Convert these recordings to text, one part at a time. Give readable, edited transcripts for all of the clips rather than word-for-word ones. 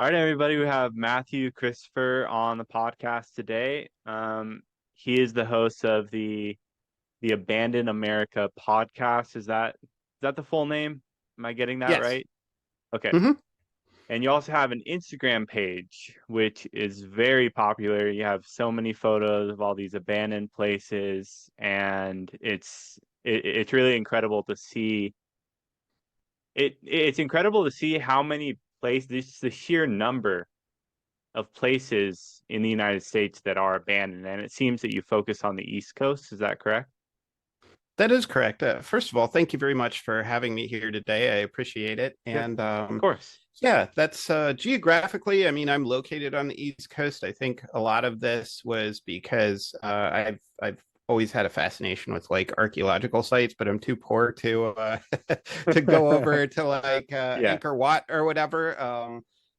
All right, everybody, we have Matthew Christopher on the podcast today. He is the host of the Abandoned America podcast. Is that the full name? Am I getting that Yes. right? Okay. hmm And you also have an Instagram page, which is very popular. You have so many photos of all these abandoned places, and it's really incredible to see. It's incredible to see how many places, just the sheer number of places in the United States that are abandoned, and it seems that you focus on the East Coast. Is that correct? That is correct. First of all, thank you very much for having me here today. I appreciate it. Yeah, And of course. yeah, that's geographically, I mean, I'm located on the East Coast. I think a lot of this was because I've always had a fascination with like archaeological sites, but I'm too poor to to go over to like Yeah. Angkor Wat or whatever.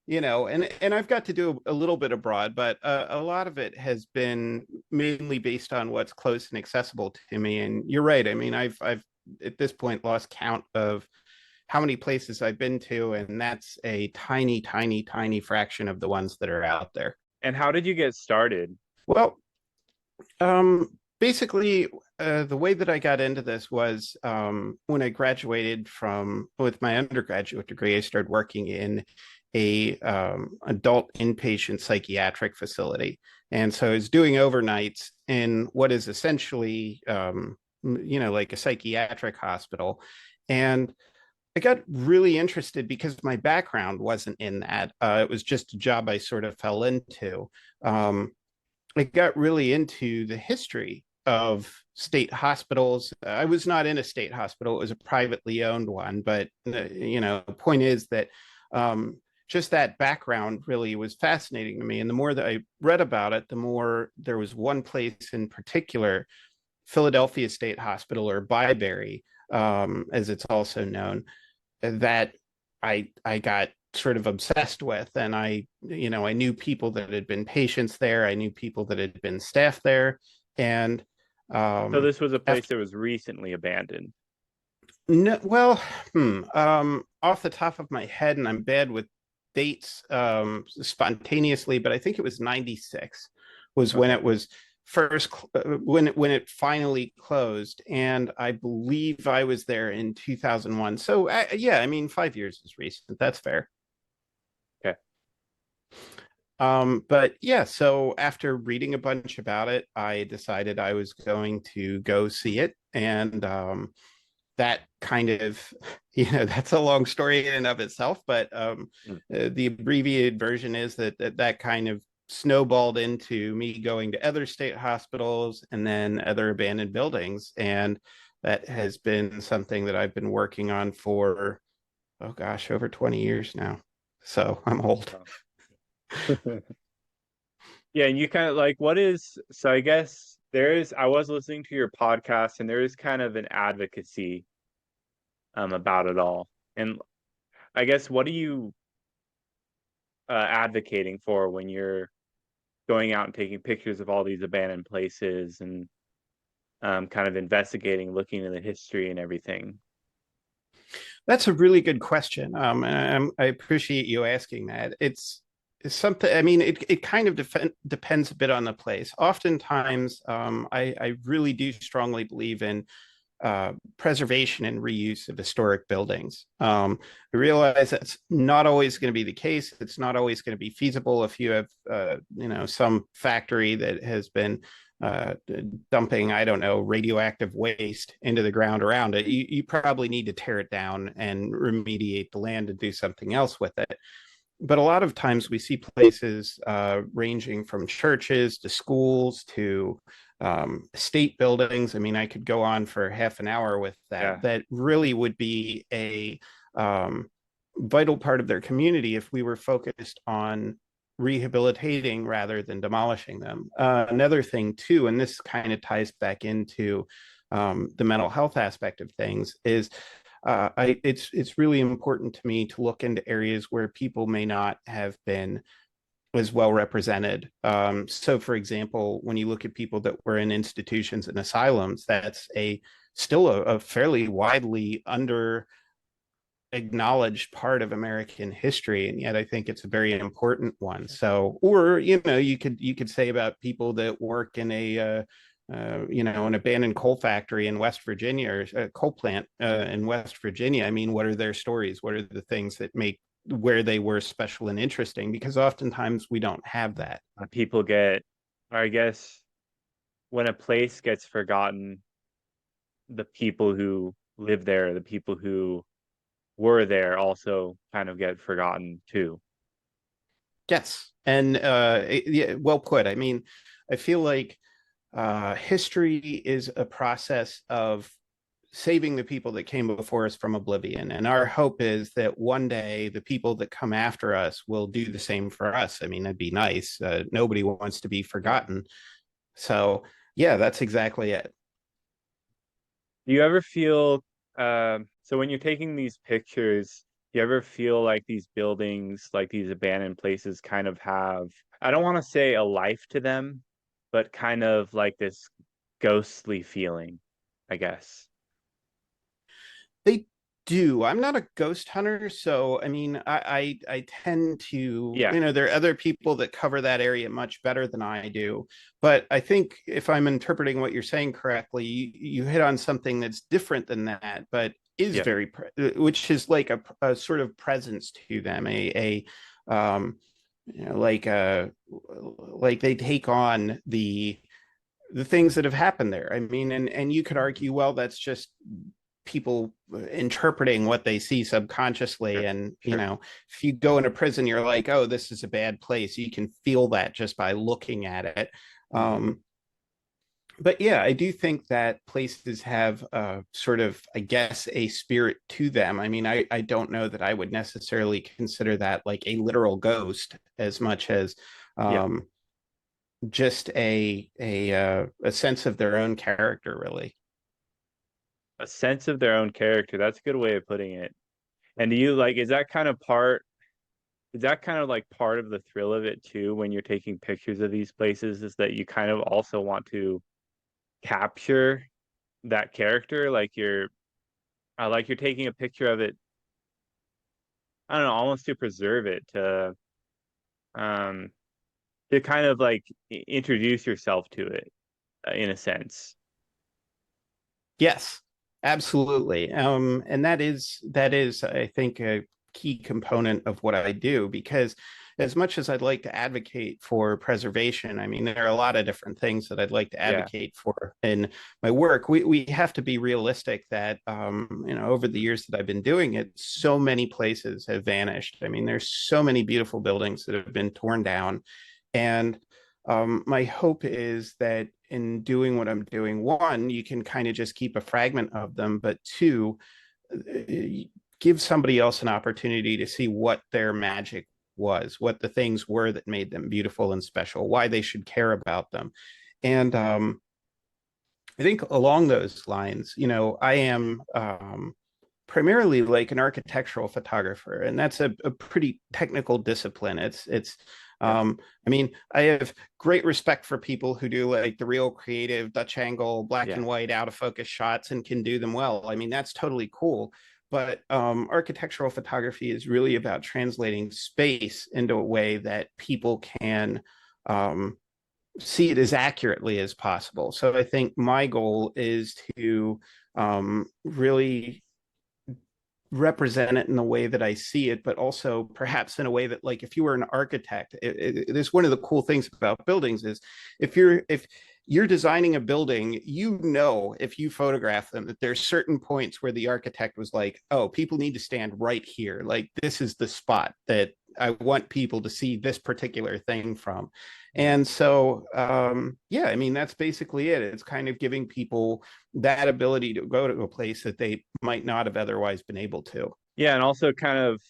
And I've got to do a little bit abroad, but a lot of it has been mainly based on what's close and accessible to me. And you're right. I mean, I've at this point lost count of how many places I've been to, and that's a tiny, tiny, tiny fraction of the ones that are out there. And how did you get started? Well, basically, the way that I got into this was when I graduated from with my undergraduate degree. I started working in a adult inpatient psychiatric facility, and so I was doing overnights in what is essentially, like a psychiatric hospital, and I got really interested because my background wasn't in that. It was just a job I sort of fell into. Um, I got really into the history of state hospitals. I was not in a state hospital, it was a privately owned one. But, the point is that just that background really was fascinating to me. And the more that I read about it, the more there was one place in particular, Philadelphia State Hospital, or Byberry, as it's also known, that I got sort of obsessed with. And I knew people that had been patients there. I knew people that had been staff there. And So this was a place after that was recently abandoned. no, well, off the top of my head, and I'm bad with dates spontaneously, but I think it was 96 was when Okay. it was first when it finally closed, and I believe I was there in 2001. So yeah, I mean 5 years is recent. That's fair. Okay. But yeah, so after reading a bunch about it, I decided I was going to go see it. And that kind of, that's a long story in and of itself. But Mm. the abbreviated version is that kind of snowballed into me going to other state hospitals and then other abandoned buildings. And that has been something that I've been working on for, oh gosh, over 20 years now. So I'm old. Wow. Yeah, and you kind of like so I guess I was listening to your podcast, and there is kind of an advocacy about it all. And I guess, what are you advocating for when you're going out and taking pictures of all these abandoned places and kind of investigating, looking into the history and everything? That's a really good question. And I appreciate you asking that. It's something, I mean, it kind of depends a bit on the place. Oftentimes, I really do strongly believe in preservation and reuse of historic buildings. I realize that's not always going to be the case. It's not always going to be feasible if you have, some factory that has been uh, dumping, I don't know, radioactive waste into the ground around it. You probably need to tear it down and remediate the land and do something else with it. But a lot of times we see places ranging from churches to schools to state buildings. I mean, I could go on for half an hour with that. Yeah. That really would be a vital part of their community if we were focused on rehabilitating rather than demolishing them. Another thing, too, and this kind of ties back into the mental health aspect of things, is it's really important to me to look into areas where people may not have been as well represented. So, for example, when you look at people that were in institutions and asylums, that's still a fairly widely acknowledged part of American history, and yet I think it's a very important one. So, or you could say about people that work in an abandoned coal factory in West Virginia, or a coal plant in West Virginia. I mean, what are their stories? What are the things that make where they were special and interesting? Because oftentimes we don't have that. People get, or I guess, when a place gets forgotten, the people who live there, the people who were there also kind of get forgotten too. Yes, and yeah, well put. I mean, I feel like history is a process of saving the people that came before us from oblivion. And our hope is that one day the people that come after us will do the same for us. I mean, that'd be nice. Nobody wants to be Yeah. forgotten. So, yeah, that's exactly it. Do you ever feel, so when you're taking these pictures, do you ever feel like these buildings, like these abandoned places, kind of have, I don't want to say a life to them, but kind of like this ghostly feeling, I guess. They do. I'm not a ghost hunter, so I mean, I tend to, Yeah, there are other people that cover that area much better than I do. But I think if I'm interpreting what you're saying correctly, you hit on something that's different than that, but is yeah, which is like a sort of presence to them, a like they take on the things that have happened there. I mean, and you could argue, well, that's just people interpreting what they see subconsciously. sure, And, sure. if you go into prison, you're like, oh, this is a bad place. You can feel that just by looking at it. Hmm. But yeah, I do think that places have sort of, I guess, a spirit to them. I mean, I don't know that I would necessarily consider that like a literal ghost as much as Yeah, um, just a sense of their own character, really. a sense of their own character. That's a good way of putting it. And do you like, is that kind of part, is that kind of like part of the thrill of it too, when you're taking pictures of these places, is that you kind of also want to capture that character? Like you're taking a picture of it, I don't know, almost to preserve it, um, to kind of like introduce yourself to it, in a sense. Yes, absolutely. And that is, I think, a key component of what I do, because as much as I'd like to advocate for preservation, I mean, there are a lot of different things that I'd like to Yeah, advocate for in my work. We have to be realistic that over the years that I've been doing it, so many places have vanished. I mean, there's so many beautiful buildings that have been torn down, and my hope is that in doing what I'm doing, one, you can kind of just keep a fragment of them, but two, give somebody else an opportunity to see what their magic was, what the things were that made them beautiful and special, why they should care about them. And I think along those lines, I am primarily like an architectural photographer, and that's a pretty technical discipline. yeah, I mean, I have great respect for people who do like the real creative Dutch angle, black yeah. and white, out of focus shots and can do them well. I mean, that's totally cool. But architectural photography is really about translating space into a way that people can um, see it as accurately as possible. So I think my goal is to really represent it in the way that I see it, but also perhaps in a way that, like, if you were an architect, it is one of the cool things about buildings is if you're designing a building, if you photograph them, that there's certain points where the architect was like, oh, people need to stand right here. Like, this is the spot that I want people to see this particular thing from. And so, yeah, I mean, that's basically it. It's kind of giving people that ability to go to a place that they might not have otherwise been able to. Yeah, and also kind of,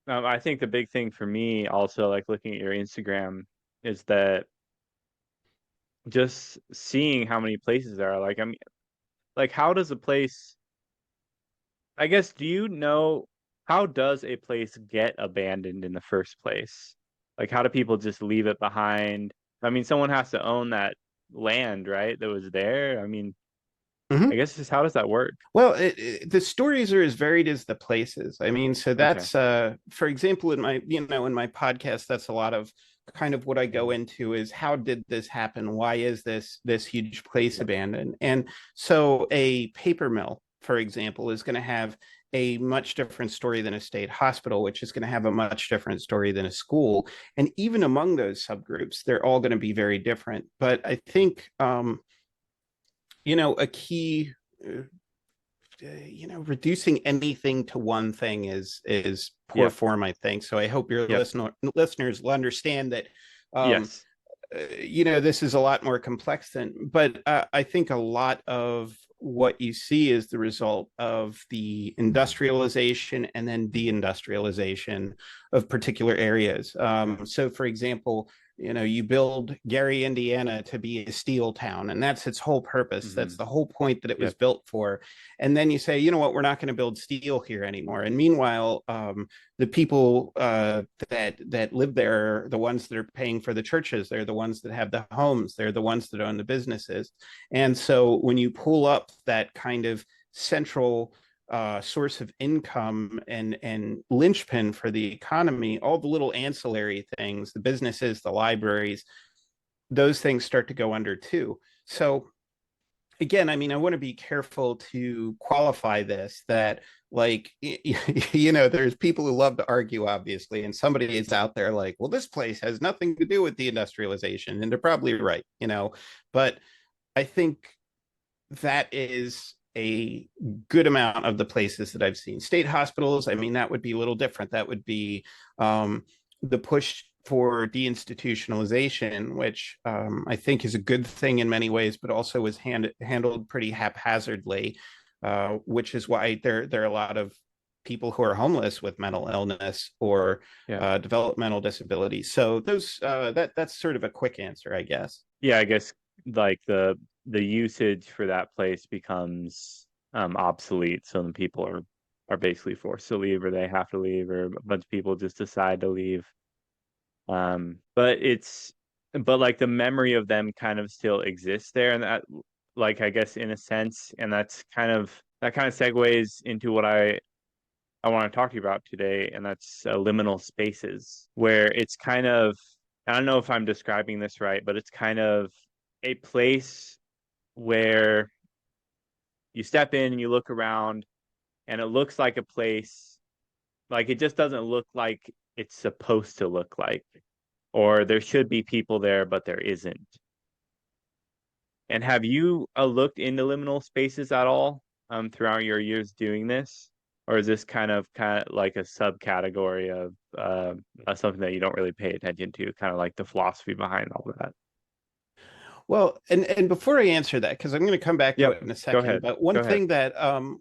I think the big thing for me also, like looking at your Instagram, is that just seeing how many places there are. Like, I mean, like how does a place, I guess, do you know, how does a place get abandoned in the first place? Like, how do people just leave it behind? I mean, someone has to own that land, right? That was there. I mean, I guess just how does that work? Well, the stories are as varied as the places. I mean, so Okay. that's for example, in my in my podcast, that's a lot of kind of what I go Mhm. into is how did this happen? Why is this huge place abandoned? And so a paper mill, for example, is going to have a much different story than a state hospital, which is going to have a much different story than a school. And even among those subgroups, they're all going to be very different. But I think a key reducing anything to one thing is poor Yep. form, I think. So I hope your Yep. listeners will understand that um, Yes. this is a lot more complex than, but I think a lot of what you see is the result of the industrialization and then deindustrialization of particular areas. So, for example, you build Gary, Indiana to be a steel town, and that's its whole purpose. That's Hmm. the whole point that it was Yep. built for. And then you say, you know what, we're not going to build steel here anymore. And meanwhile, the people that live there are the ones that are paying for the churches. They're the ones that have the homes. They're the ones that own the businesses. And so when you pull up that kind of central source of income and linchpin for the economy, all the little ancillary things, the businesses, the libraries, those things start to go under too. So again, I mean, I want to be careful to qualify this that like there's people who love to argue, obviously, and somebody is out there like, well, this place has nothing to do with the industrialization, and they're probably right, but I think that is a good amount of the places that I've seen. State hospitals, I mean, that would be a little different. That would be the push for deinstitutionalization, which I think is a good thing in many ways, but also was handled pretty haphazardly, which is why there are a lot of people who are homeless with mental illness or Yeah. developmental disabilities. So that's sort of a quick answer, I guess. Yeah, I guess like the usage for that place becomes obsolete, so then people are basically forced to leave or they have to leave or a bunch of people just decide to leave. But but like the memory of them kind of still exists there and that like I guess in a sense and that kind of segues into what I want to talk to you about today, and that's liminal spaces, where it's kind of, I don't know if I'm describing this right, but it's kind of a place where you step in and you look around, and it looks like a place, like it just doesn't look like it's supposed to look like, or there should be people there, but there isn't. And have you looked into liminal spaces at all throughout your years doing this? Or is this kind of like a subcategory of something that you don't really pay attention to, kind of like the philosophy behind all of that? Well, and before I answer that, because I'm going to come back to Yep. it in a Go second, ahead. but Go ahead.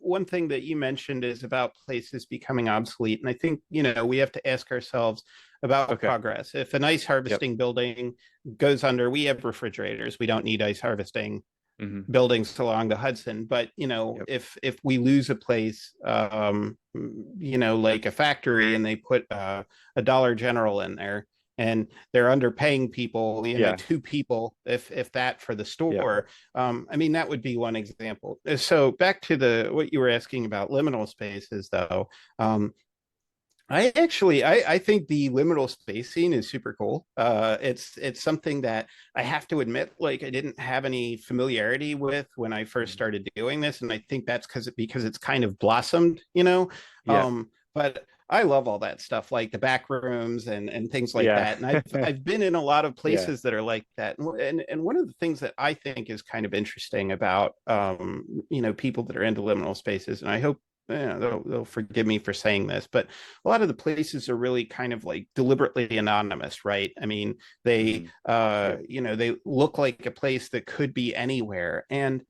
one thing that you mentioned is about places becoming obsolete, and I think we have to ask ourselves about Okay. progress. If an ice Yep. harvesting building goes under, we have refrigerators. We don't need ice harvesting Hmm. buildings along the Hudson. But Yep. if we lose a place, like a factory, and they put a Dollar General in there, and they're underpaying people, Yeah. two people, if that, for the Yep. store. I mean, that would be one example. So back to the what you were asking about liminal spaces, though. I think the liminal space scene is super cool. It's something that I have to admit, like I didn't have any familiarity with when I first Mhm. started doing this, and I think that's because it's kind of blossomed. Yeah. But I love all that stuff, like the back rooms and things like Yeah. that. And I've been in a lot of Yeah. places that are like that. And one of the things that I think is kind of interesting about people that are into liminal spaces, and I hope they'll forgive me for saying this, but a lot of the places are really kind of like deliberately anonymous, right? I mean, they Hmm. Yep. they look like a place that could be anywhere. And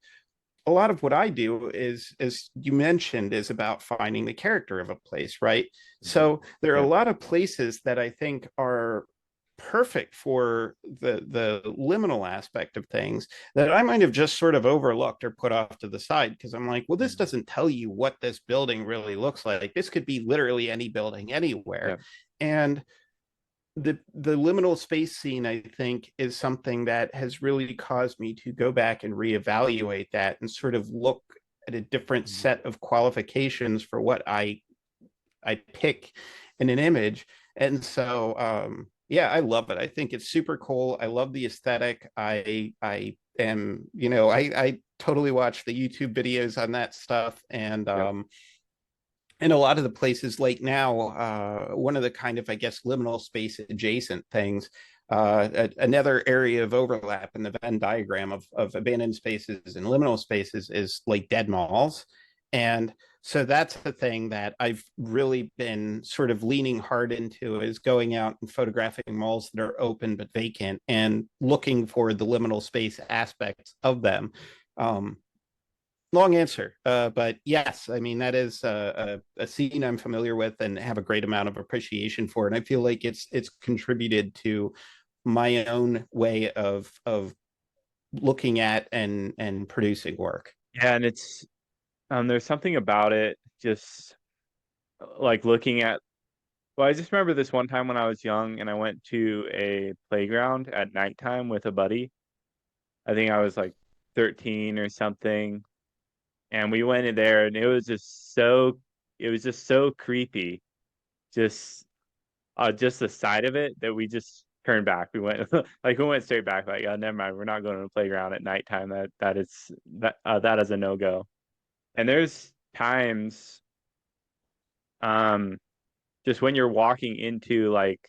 a lot of what I do is, as you mentioned, is about finding the character of a place, right? Hmm. So there are a Yep. lot of places that I think are perfect for the liminal aspect of things that I might have just sort of overlooked or put off to the side because I'm like, well, this Hmm. doesn't tell you what this building really looks like. This could be literally any building anywhere. Yep. And the liminal space scene, I think, is something that has really caused me to go back and reevaluate that and sort of look at a different Mhm. set of qualifications for what I pick in an image. And so yeah, I love it. I think it's super cool. I love the aesthetic. I am, I totally watch the YouTube videos on that stuff. And Yep. in a lot of the places like now, one of the kind of, I guess, liminal space adjacent things, another area of overlap in the Venn diagram of abandoned spaces and liminal spaces is like dead malls. And so that's the thing that I've really been sort of leaning hard into, is going out and photographing malls that are open but vacant and looking for the liminal space aspects of them. Um, Long answer, but yes, I mean that is a scene I'm familiar with and have a great amount of appreciation for, and I feel like it's contributed to my own way of looking at and producing work. Yeah, and it's there's something about it just like looking at well, I just remember this one time when I was young and I went to a playground at nighttime with a buddy. I think I was like 13 or something, and we went in there and it was just so creepy. Just the side of it that we just turned back. We went like we went straight back. Like, never mind. We're not going to the playground at nighttime. That is a no go. And there's times, um, just when you're walking into like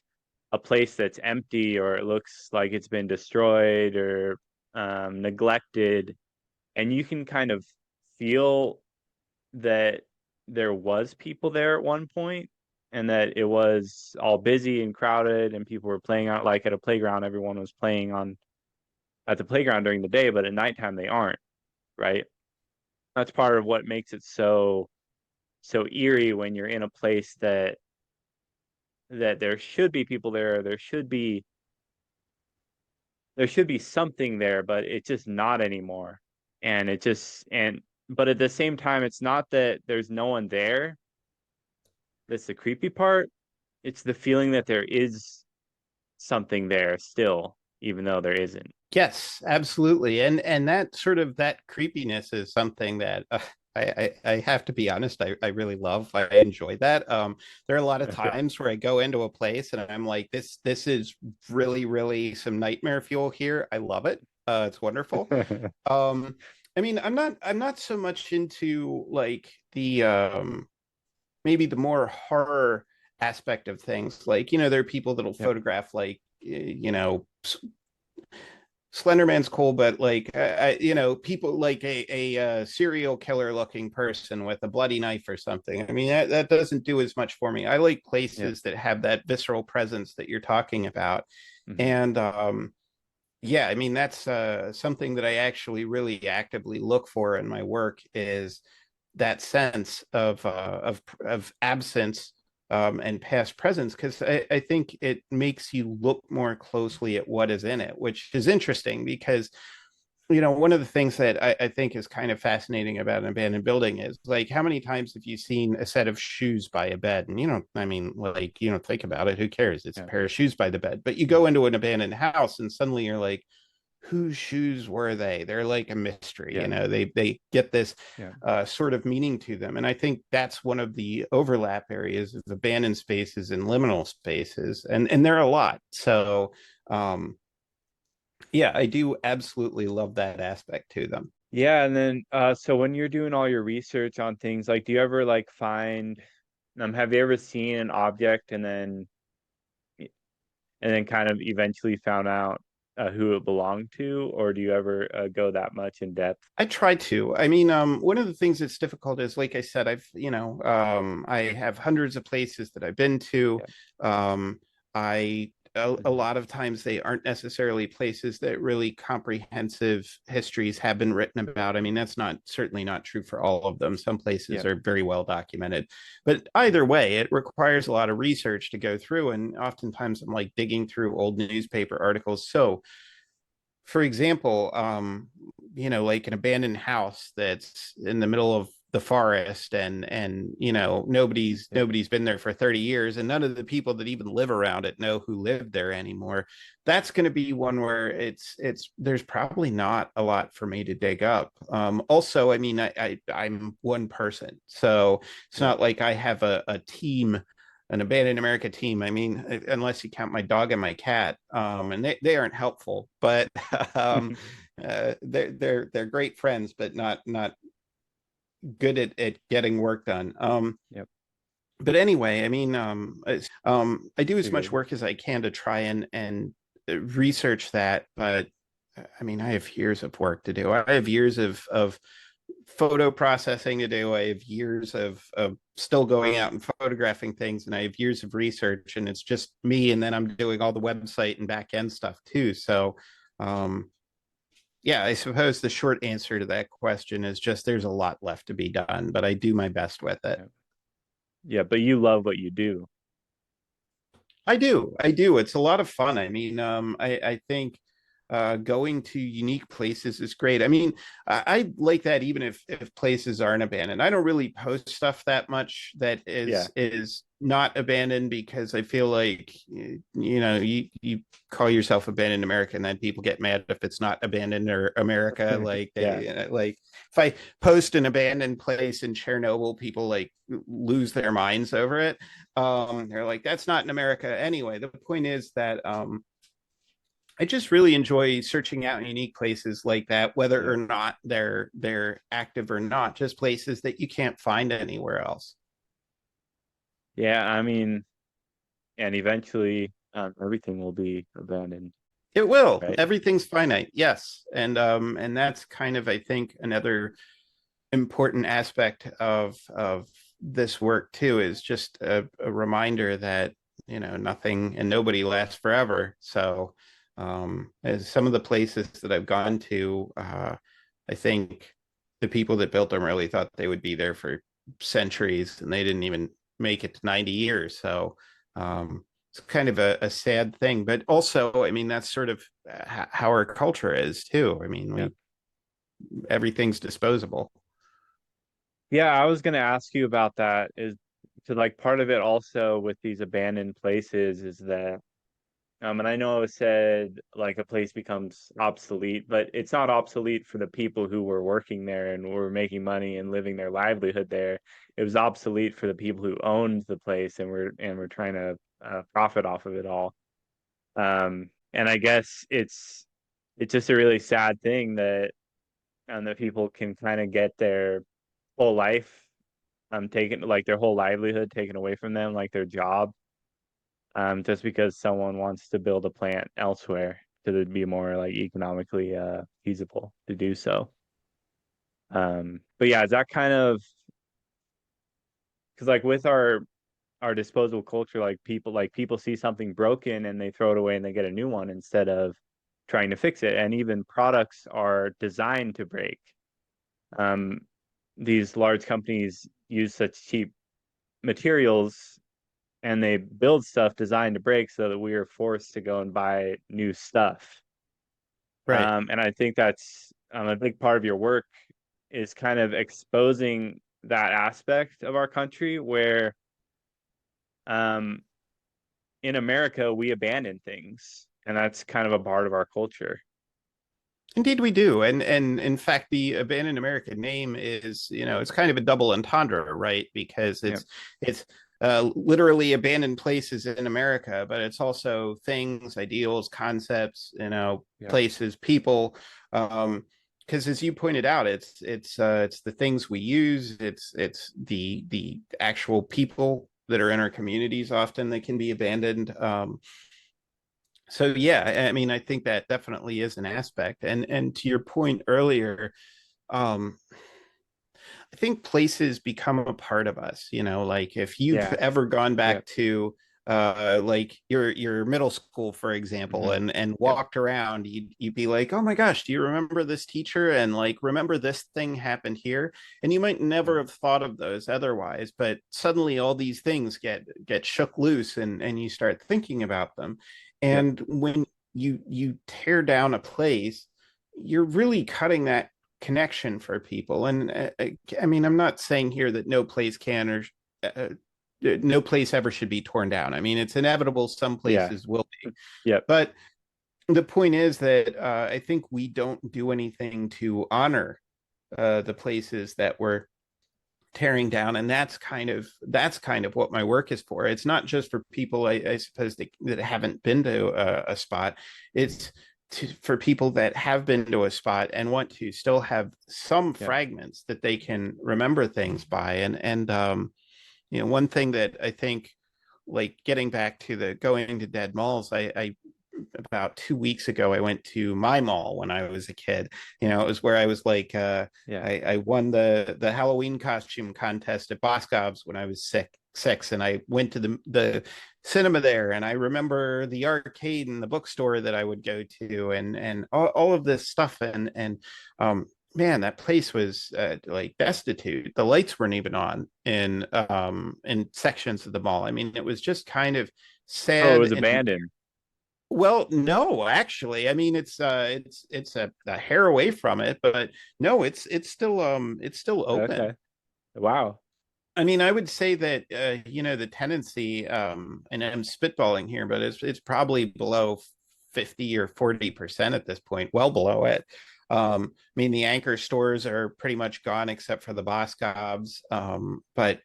a place that's empty or it looks like it's been destroyed or neglected, and you can kind of feel that there was people there at one point and that it was all busy and crowded and people were playing out like at a playground. Everyone was playing on at the playground during the day, but at nighttime they aren't, right? That's part of what makes it so eerie when you're in a place that there should be people there. There should be something there, but it's just not anymore. And it just and but at the same time, it's not that there's no one there. That's the creepy part. It's the feeling that there is something there still, even though there isn't. Yes, absolutely, and that sort of that creepiness is something that I have to be honest, I really love. I enjoy that. There are a lot of Okay. times where I go into a place and I'm like, this is really some nightmare fuel here. I love it. It's wonderful. Um, I mean, I'm not so much into like the maybe the more horror aspect of things. Like, there are people that'll Yep. photograph like Slenderman's cool, but like people like a serial killer looking person with a bloody knife or something. I mean, that doesn't do as much for me. I like Yep. places that have that visceral presence that you're talking about, Hmm. and yeah, I mean that's something that I actually really actively look for in my work, is that sense of absence, and past presence, because I think it makes you look more closely at what is in it, which is interesting because one of the things that I think is kind of fascinating about an abandoned building is like, how many times have you seen a set of shoes by a bed? And I mean, like, think about it. Who cares? It's a Yeah. pair of shoes by the bed. But you Yeah. go into an abandoned house and suddenly you're like, whose shoes were they? They're like a mystery. Yeah. They get this Yeah. sort of meaning to them, and I think that's one of the overlap areas of abandoned spaces and liminal spaces, and there are a lot. So, um, yeah, I do absolutely love that aspect to them. Yeah, and then so when you're doing all your research on things, like do you ever like find have you ever seen an object and then kind of eventually found out who it belonged to, or do you ever go that much in depth? I try to. I mean, one of the things that's difficult is, like I said, I have hundreds of places that I've been to. Yeah. A Hmm. lot of times they aren't necessarily places that really comprehensive histories have been written about. I mean, that's not certainly not true for all of them. Some places Yeah. are very well documented, but either way, it requires a lot of research to go through. And oftentimes, I'm like digging through old newspaper articles. So, for example, like an abandoned house that's in the middle of the forest, and nobody's been there for 30 years, and none of the people that even live around it know who lived there anymore. That's going to be one where it's there's probably not a lot for me to dig up. Also, I mean, I'm one person, so it's Yep. not like I have a team, an abandoned America team. I mean, unless you count my dog and my cat, and they aren't helpful, but um, they're great friends, but not good at getting work done. Yep. But anyway, I mean, I do as much Figured. work as I can to try and research that, but I mean, I have years of work to do. I have years of photo processing to do. I have years of still going out and photographing things, and I have years of research, and it's just me. And then I'm doing all the website and back end stuff too. So, um, yeah, I suppose the short answer to that question is just there's a lot left to be done, but I do my best with it. Yep. Yeah, but you love what you do. I do. I do. It's a lot of fun. I mean, I think going to unique places is great. I mean, I like that even if places aren't abandoned. I don't really post stuff that much that Yeah. is not abandoned because I feel like you call yourself abandoned America and then people get mad if it's not abandoned or America. Like Yeah. like if I post an abandoned place in Chernobyl, people like lose their minds over it. They're like, that's not in America anyway. The point is that I just really enjoy searching out unique places like that, whether Yep. or not they're active or not, just places that you can't find anywhere else. Yeah, I mean, and eventually everything will be abandoned, It will. right? Everything's finite, yes, and that's kind of, I think, another important aspect of this work too, is just a reminder that nothing and nobody lasts forever. So as some of the places that I've gone to, I think the people that built them really thought they would be there for centuries, and they didn't even make it to 90 years. So it's kind of a sad thing, but also, I mean, that's sort of how our culture is too. I mean, Yeah. we everything's disposable. Yeah, I was gonna ask you about that. Is to like part of it also with these abandoned places is that and I know it said like a place becomes obsolete, but it's not obsolete for the people who were working there and were making money and living their livelihood there. It was obsolete for the people who owned the place and were trying to profit off of it all. And I guess it's just a really sad thing that people can kind of get their whole life taken, like their whole livelihood taken away from them, like their job, just because someone wants to build a plant elsewhere to be more like economically feasible to do so. But yeah, is that kind of because like with our disposable culture, like people see something broken and they throw it away and they get a new one instead of trying to fix it. And even products are designed to break. Um, these large companies use such cheap materials and they build stuff designed to break so that we are forced to go and buy new stuff. Right. And I think that's a big part of your work is kind of exposing that aspect of our country where um, in America we abandon things, and that's kind of a part of our culture. Indeed, we do, and in fact, the abandoned America name is, it's kind of a double entendre, right? Because Yeah, it's literally abandoned places in America, but it's also things, ideals, concepts, yeah, places, people. Because as you pointed out, it's the things we use, it's the actual people that are in our communities often that can be abandoned. So yeah, I mean, I think that definitely is an aspect. And to your point earlier, um, I think places become a part of us. Like if you've yeah, ever gone yeah. back to like your middle school, for example, Hmm. and Yep, walked around, you'd be like, oh my gosh, do you remember this teacher? And like, remember this thing happened here? And you might yeah, never have thought of those otherwise, but suddenly all these things get shook loose, and you start thinking about them. yep, And when you tear down a place, you're really cutting that connection for people. And I mean, I'm not saying here that no place can or uh, no place ever should be torn down. I mean, it's inevitable some Yeah. places will be, Yep. but the point is that I think we don't do anything to honor the places that we're tearing down, and that's kind of what my work is for. It's not just for people, I suppose, that haven't been to a spot. It's for people that have been to a spot and want to still have some Yep. fragments that they can remember things by. And one thing that I think, like getting back to the going to dead malls, I about 2 weeks ago, I went to my mall when I was a kid. It was where I was like, Yeah. I won the Halloween costume contest at Boscov's when I was six, and I went to the cinema there, and I remember the arcade and the bookstore that I would go to, and all of this stuff, and man, that place was like destitute. The lights weren't even on in sections of the mall. I mean, it was just kind of Oh, it sad was and abandoned. well, no, actually. I mean, it's a hair away from it, but no, it's still open. Okay. Wow. I mean, I would say that the tendency, and I'm spitballing here, but it's probably below 50 or 40% at this point, well below it. I mean, the anchor stores are pretty much gone except for the Boscov's. But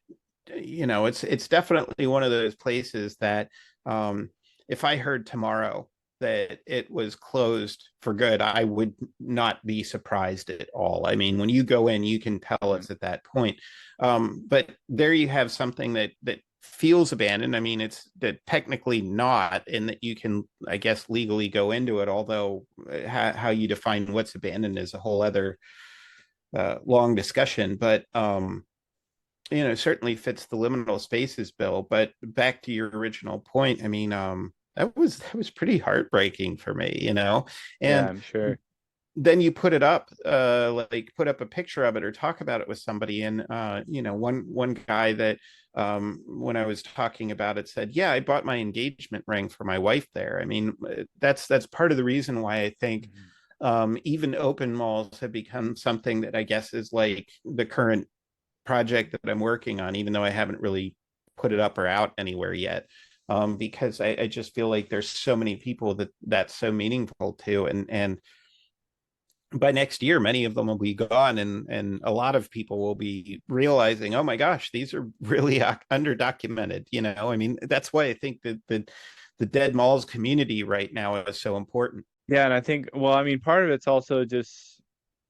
it's definitely one of those places that um, if I heard tomorrow that it was closed for good, I would not be surprised at all. I mean, when you go in, you can tell Mm. it's at that point. But there you have something that feels abandoned. I mean, it's that technically not, in that you can, I guess, legally go into it. Although how you define what's abandoned is a whole other long discussion. But certainly fits the liminal spaces bill. But back to your original point, I mean, that was pretty heartbreaking for me, Yeah, and I'm sure. then you put it up, like put up a picture of it or talk about it with somebody, and one guy that when I was talking about it said, yeah, I bought my engagement ring for my wife there. I mean, that's part of the reason why I think Mhm. even open malls have become something that I guess is like the current project that I'm working on, even though I haven't really put it up or out anywhere yet. Because I just feel like there's so many people that's so meaningful to, and by next year, many of them will be gone, and a lot of people will be realizing, oh my gosh, these are really underdocumented. I mean, that's why I think that the dead malls community right now is so important. Yeah, and I think, well, I mean, part of it's also just,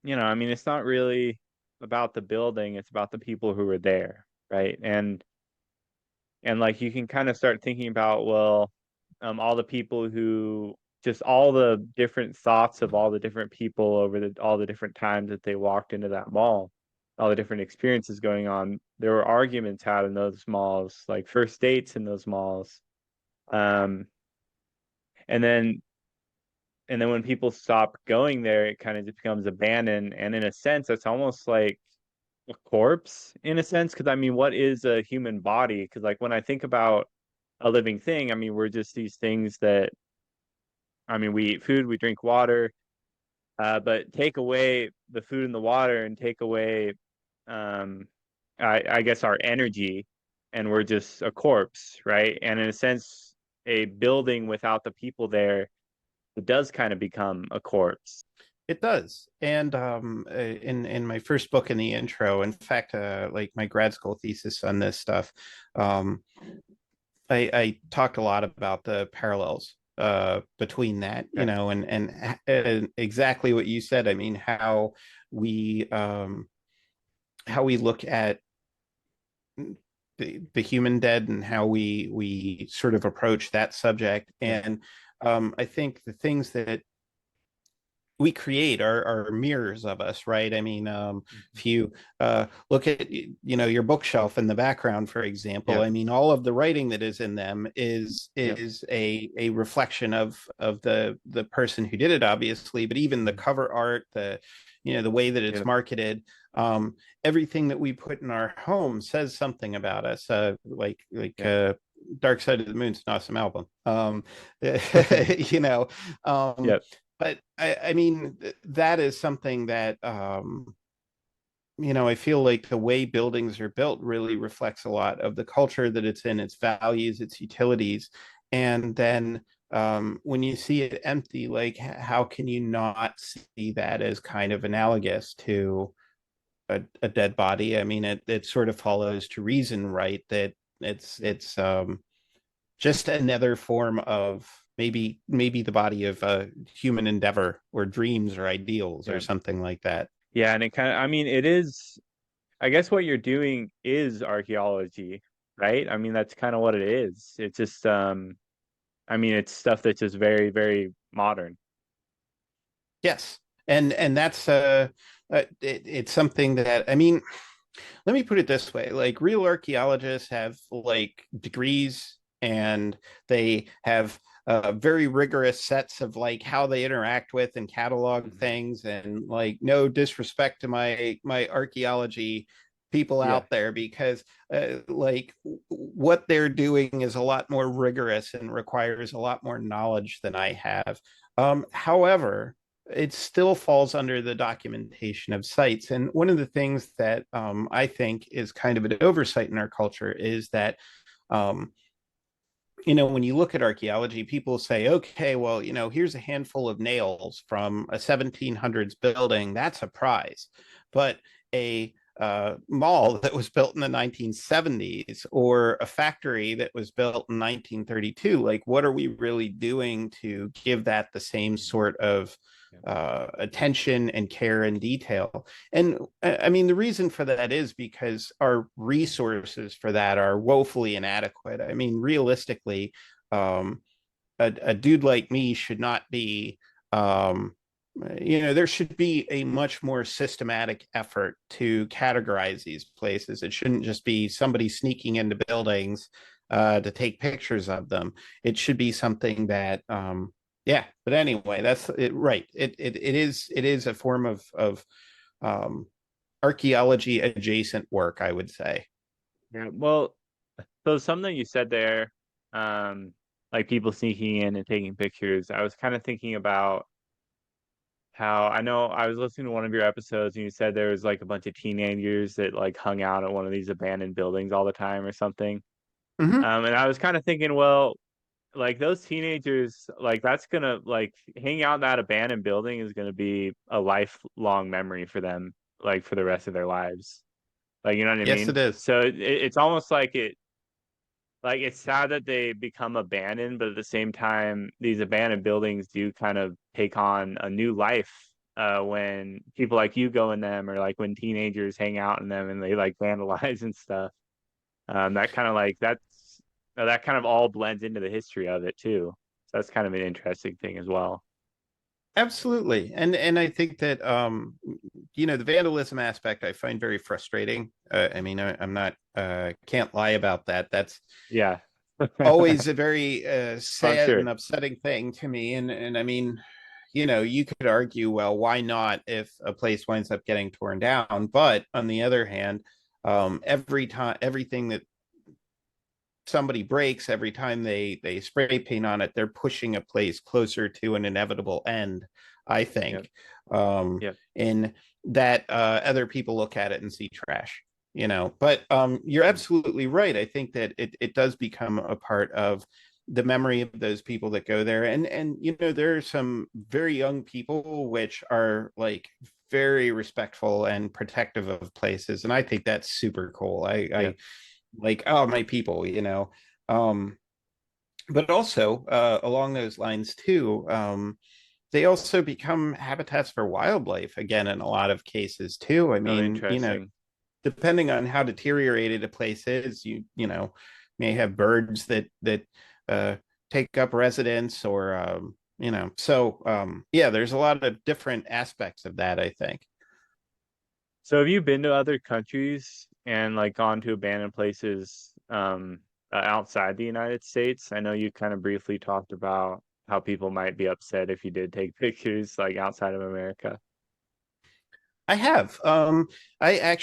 I mean, it's not really about the building, it's about the people who were there, right? And like you can kind of start thinking about, well, all the people who just all the different thoughts of all the different people over all the different times that they walked into that mall, all the different experiences going on. There were arguments had in those malls, like first dates in those malls. Um, and then when people stop going there, it kind of just becomes abandoned. And in a sense, it's almost like a corpse in a sense. Because I mean, what is a human body? Because like when I think about a living thing, I mean, we're just these things that, I mean, we eat food, we drink water, but take away the food and the water and take away, um, I guess, our energy, and we're just a corpse, right? And in a sense, a building without the people there, it does kind of become a corpse. It does. And in my first book, in the intro, in fact, like my grad school thesis on this stuff, um, I talked a lot about the parallels between that, Okay. and exactly what you said. I mean, we um, how we look at the human dead, and how we sort of approach that subject. Yeah. And I think the things that we create are mirrors of us, right? I mean, Mhm. if you look at your bookshelf in the background, for example, Yep. I mean, all of the writing that is in them is Yep. is a reflection of the person who did it, obviously, but even the Mhm. cover art, the way that it's Yep. marketed, everything that we put in our home says something about us, like Yeah. Dark Side of the Moon's an awesome album. you know um Yep. but I mean, that is something that I feel like the way buildings are built really reflects a lot of the culture that it's in, its values, its utilities. And then when you see it empty, like how can you not see that as kind of analogous to a dead body? I mean, it sort of follows to reason, right? That it's just another form of maybe the body of human endeavor or dreams or ideals or Yeah. something like that. Yeah, and it kind of, I mean, it is, I guess what you're doing is archaeology, right? I mean, that's kind of what it is. It's just, I mean, it's stuff that's just very, very modern. Yes, and that's it's something that I mean, let me put it this way: like real archaeologists have like degrees, and they have very rigorous sets of like how they interact with and catalog Mhm. things, and like no disrespect to my archaeology people Yeah. out there because like what they're doing is a lot more rigorous and requires a lot more knowledge than I have. However, it still falls under the documentation of sites. And one of the things that I think is kind of an oversight in our culture is that, um, when you look at archaeology, people say, okay, well, here's a handful of nails from a 1700s building. That's a prize. But a mall that was built in the 1970s or a factory that was built in 1932, like what are we really doing to give that the same Mhm. sort of Yeah. attention and care and detail? And I mean, the reason for that is because our resources for that are woefully inadequate. I mean, realistically, um, a dude like me should not be um, there should be a much more systematic effort to categorize these places. It shouldn't just be somebody sneaking into buildings to take pictures of them. It should be something that yeah, but anyway, that's it, right. It is a form of um archaeology adjacent work, I would say. Yeah. Well, so something you said there, um, like people sneaking in and taking pictures, I was kind of thinking about how I know I was listening to one of your episodes and you said there was like a bunch of teenagers that like hung out at one of these abandoned buildings all the time or something. Mm-hmm. And I was kind of thinking, well, like those teenagers, like that's gonna like hanging out in that abandoned building is gonna be a lifelong memory for them, like for the rest of their lives. Like you know what I Yes, mean? it is. So it's almost like like it's sad that they become abandoned, but at the same time, these abandoned buildings do kind of take on a new life when people like you go in them, or like when teenagers hang out in them and they like vandalize and stuff. That kind of like that kind of all blends into the history of it too. So that's kind of an interesting thing as well. Absolutely. And I think that the vandalism aspect I find very frustrating. I mean, I'm not can't lie about that. That's Yeah, always a very I'm sad sure. and upsetting thing to me. And I mean, you could argue, well, why not if a place winds up getting torn down? But on the other hand, every time everything that somebody breaks, every time they spray paint on it, they're pushing a place closer to an inevitable end, I Yeah, think. yeah, In that other people look at it and see trash, but you're absolutely right. I think that it does become a part of the memory of those people that go there. And there are some very young people which are like very respectful and protective of places, and I think that's super cool. I yeah. I like, oh, my people, um but also along those lines too, they also become habitats for wildlife again in a lot of cases too. I Oh, mean, interesting. depending on how deteriorated a place is, you may have birds that uh take up residence, or so yeah, there's a lot of different aspects of that, I think. So have you been to other countries and like gone to abandoned places outside the United States? I know you kind of briefly talked about how people might be upset if you did take pictures like outside of America. I have. I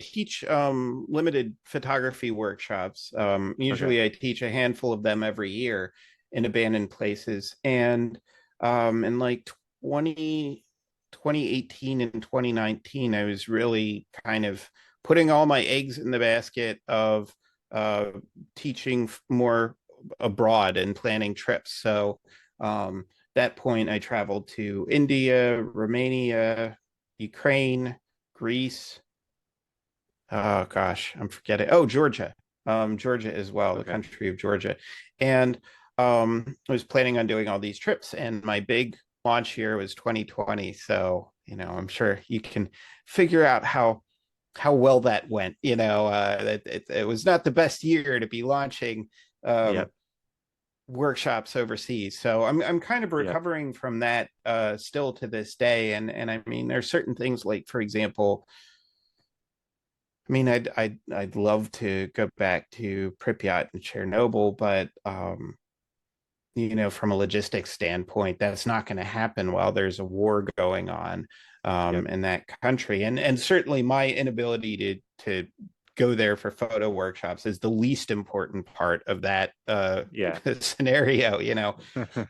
teach limited photography workshops. Okay. Usually I teach a handful of them every year in abandoned places. And in like 20 2018 and 2019, I was really kind of putting all my eggs in the basket of uh, teaching more abroad and planning trips. So that point, I traveled to India, Romania, Ukraine, Greece. Oh gosh, I'm forgetting. Oh, Georgia, Georgia as well, the Okay. country of Georgia, and I was planning on doing all these trips, and my big launch year was 2020. So I'm sure you can figure out how well that went. It was not the best year to be launching um, Yep. workshops overseas. So I'm kind of Yep. recovering from that still to this day, and I mean there's certain things like, for example, I mean, I'd love to go back to Pripyat and Chernobyl, but from a logistics standpoint, that's not going to happen while there's a war going on Yep. in that country. And certainly my inability to go there for photo workshops is the least important part of that Yeah. scenario.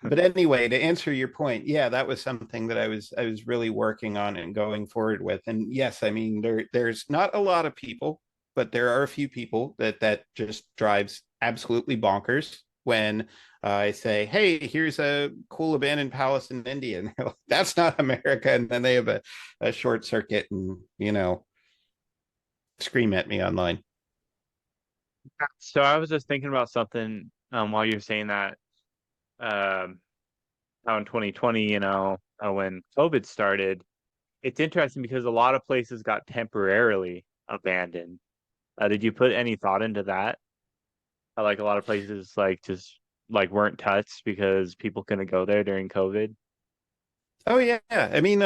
But anyway, to answer your point, yeah, that was something that I was really working on and going forward with. And yes, I mean there's not a lot of people, but there are a few people that just drives absolutely bonkers when I say, "Hey, here's a cool abandoned palace in India," and they're like, "That's not America," and then they have a short circuit and scream at me online. So I was just thinking about something while you were saying that how in 2020, when COVID started, it's interesting because a lot of places got temporarily abandoned. Did you put any thought into that? Like a lot of places like just like weren't touched because people couldn't go there during COVID. Oh yeah, I mean,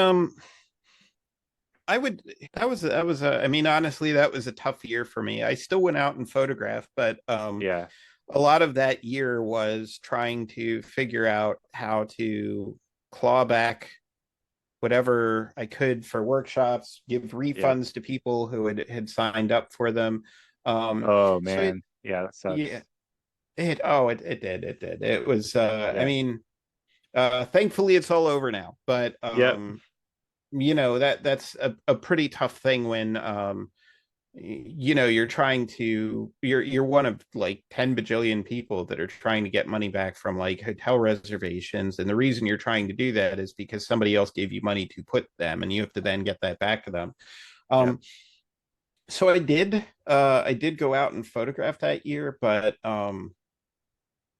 I would. That was I mean, honestly, that was a tough year for me. I still went out and photographed, but Yeah. a lot of that year was trying to figure out how to claw back whatever I could for workshops, give Yep. refunds to people who had signed up for them. Oh So it, man. Yeah, that yeah, sucks. it did. It was, I Yeah. mean, thankfully it's all over now, but Yep. that's a pretty tough thing when you're one of like 10 bajillion people that are trying to get money back from like hotel reservations, and the reason you're trying to do that is because somebody else gave you money to put them and you have to then get that back to them. Yep. So I did go out and photograph that year, but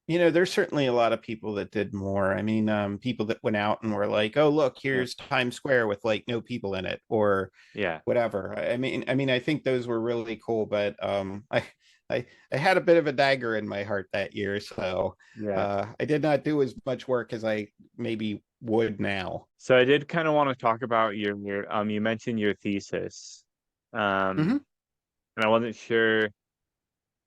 there's certainly a lot of people that did more. I mean, people that went out and were like, "Oh, look, Yep. here's Times Square with like no people in it," or Yeah. whatever. I mean, I think those were really cool, but I had a bit of a dagger in my heart that year, so Yeah. I did not do as much work as I maybe would now. So I did kind of want to talk about your you mentioned your thesis. Um Hmm. and I wasn't sure,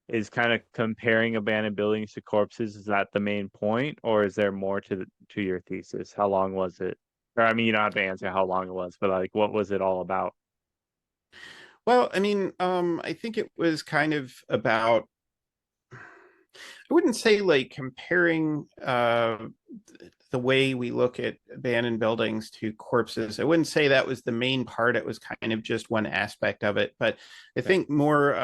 is kind of comparing abandoned buildings to corpses, is that the main point, or is there more to your thesis? How long was it? Or I mean, you don't have to answer how long it was, but like what was it all about? Well, I mean, I think it was kind of about, I wouldn't say like comparing the way we look at abandoned buildings to corpses. I wouldn't say that was the main part. It was kind of just one aspect of it. But I Okay. think more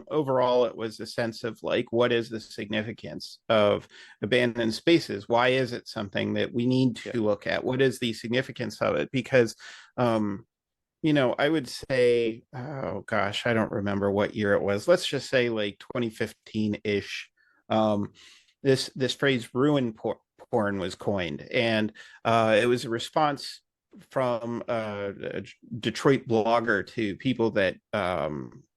overall, it was a sense of like, what is the significance of abandoned spaces? Why is it something that we need Yeah. to look at? What is the significance of it? Because I would say, oh gosh, I don't remember what year it was. Let's just say like 2015-ish. Um, this phrase porn was coined, and it was a response from a Detroit blogger to people that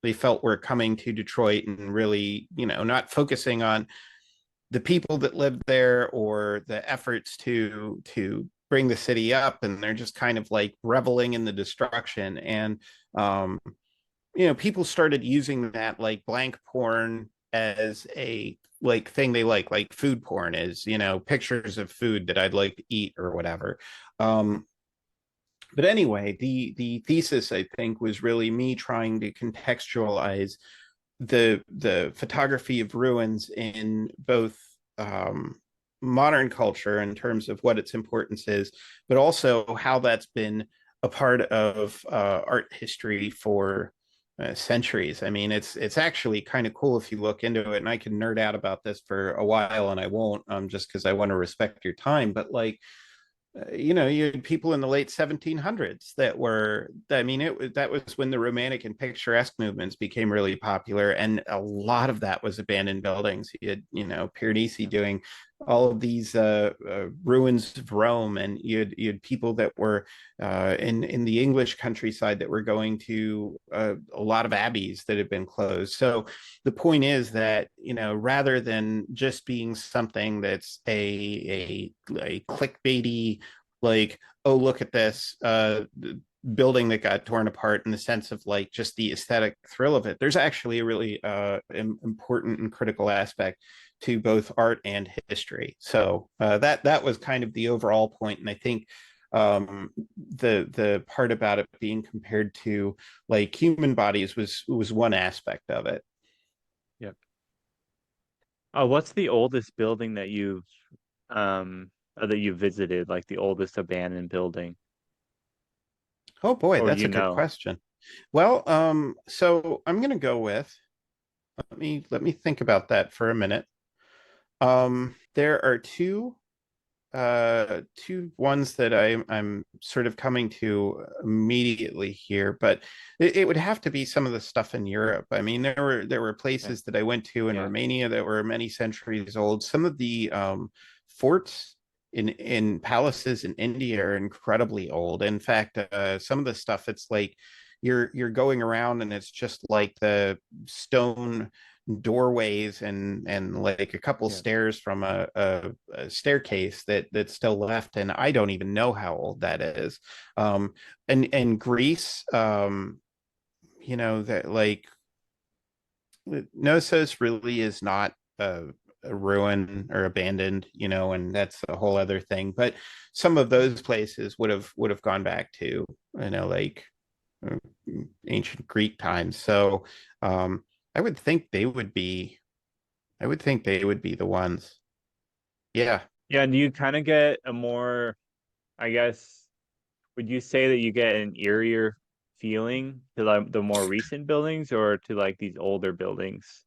they felt were coming to Detroit and really, not focusing on the people that live there or the efforts to bring the city up, and they're just kind of like reveling in the destruction. And um people started using that like blank porn as a like thing they like food porn is, pictures of food that I'd like to eat or whatever. But anyway, the thesis, I think, was really me trying to contextualize the photography of ruins in both um modern culture in terms of what its importance is, but also how that's been a part of art history for centuries. I mean, it's actually kind of cool if you look into it, and I can nerd out about this for a while, and I won't, just because I want to respect your time. But like, you had people in the late 1700s that were, I mean, that was when the romantic and picturesque movements became really popular, and a lot of that was abandoned buildings. You had, Piranesi doing all of these ruins of Rome, and you had people that were in the English countryside that were going to a lot of abbeys that had been closed. So the point is that, rather than just being something that's a clickbaity, like, oh, look at this building that got torn apart, in the sense of like just the aesthetic thrill of it, there's actually a really important and critical aspect to both art and history. So that was kind of the overall point, and I think the part about it being compared to like human bodies was one aspect of it. Yep. Oh, what's the oldest building that you've visited, like the oldest abandoned building, Oh boy, or that's you a good know? question. Well, so I'm gonna go with, let me think about that for a minute. There are two ones that I'm sort of coming to immediately here, but it would have to be some of the stuff in Europe. I mean, there were Okay. places that I went to in Yeah. Romania that were many centuries old. Some of the forts in palaces in India are incredibly old. In fact, some of the stuff, it's like you're going around and it's just like the stone doorways and like a couple Yeah. stairs from a staircase that's still left, and I don't even know how old that is. And Greece, that like Knossos really is not a ruin or abandoned, and that's a whole other thing. But some of those places would have gone back to, like uh, ancient Greek times. So um, I would think they would be I would think they would be the ones. Yeah. Yeah, and you kind of get a more, I guess, would you say that you get an eerier feeling to like the more recent buildings or to like these older buildings?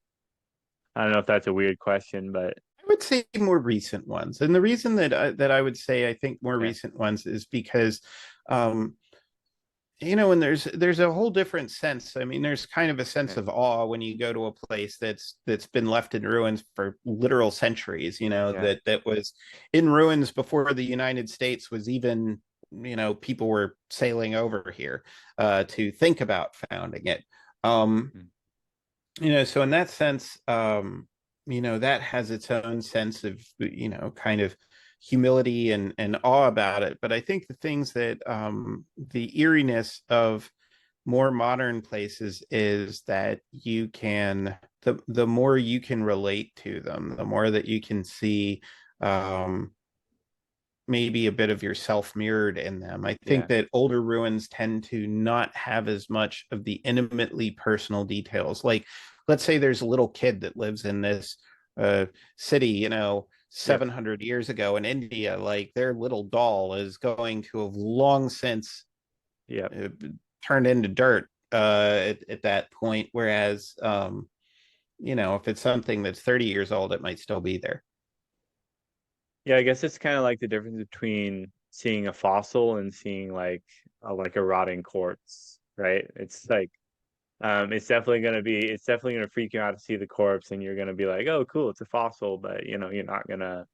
I don't know if that's a weird question, but I would say more recent ones. And the reason that I would say I think more okay. recent ones is because um and there's a whole different sense. I mean, there's kind of a sense Okay. of awe when you go to a place that's been left in ruins for literal centuries, Yeah. that was in ruins before the United States was even, people were sailing over here to think about founding it. Um, Mm. so in that sense, that has its own sense of, kind of humility and awe about it. But I think the things that the eeriness of more modern places is that the more you can relate to them, the more that you can see um maybe a bit of yourself mirrored in them. I think Yeah. that older ruins tend to not have as much of the intimately personal details. Like, let's say there's a little kid that lives in this city, Yep. 700 years ago in India. Like, their little doll is going to have long since Yep. uh, turned into dirt at that point. Whereas, if it's something that's 30 years old, it might still be there. Yeah, I guess it's kind of like the difference between seeing a fossil and seeing like a rotting corpse, right? It's like it's definitely gonna freak you out to see the corpse and you're gonna be like, "Oh, cool, it's a fossil," but you're not gonna